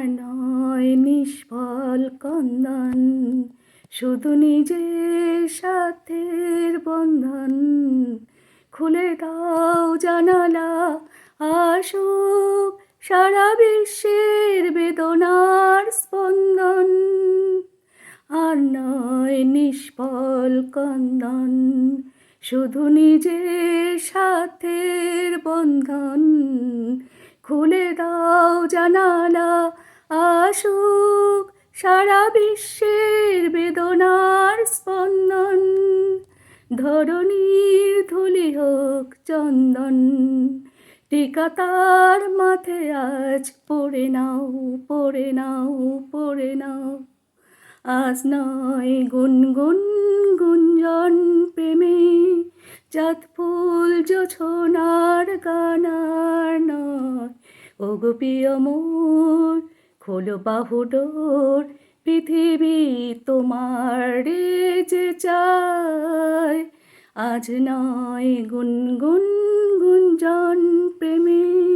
আর নয় নিষ্ফল কন্দন, শুধু নিজের স্বার্থের বন্ধন। খুলে দাও জানালা, আসুক সারা বিশ্বের বেদনার স্পন্দন। আর নয় নিষ্ফল কন্দন, শুধু নিজের স্বার্থের বন্ধন। খুলে দাও জানালা, আসুক সারা বিশ্বের বেদনার স্পন্দন। ধরণীর ধুলি হোক চন্দন, টিকা তার মাথে আজ পড়ে নাও, পড়ে নাও, পড়ে নাও। আজ নয় গুনগুন গুঞ্জন প্রেমে, চাঁদ ফুল জোছনার গান আর নয়। ওগো প্রিয় মোর, খোলো বাহুডোর, পৃথিবী তোমার যে চায়। আজ নয় গুনগুন গুঞ্জন প্রেমে।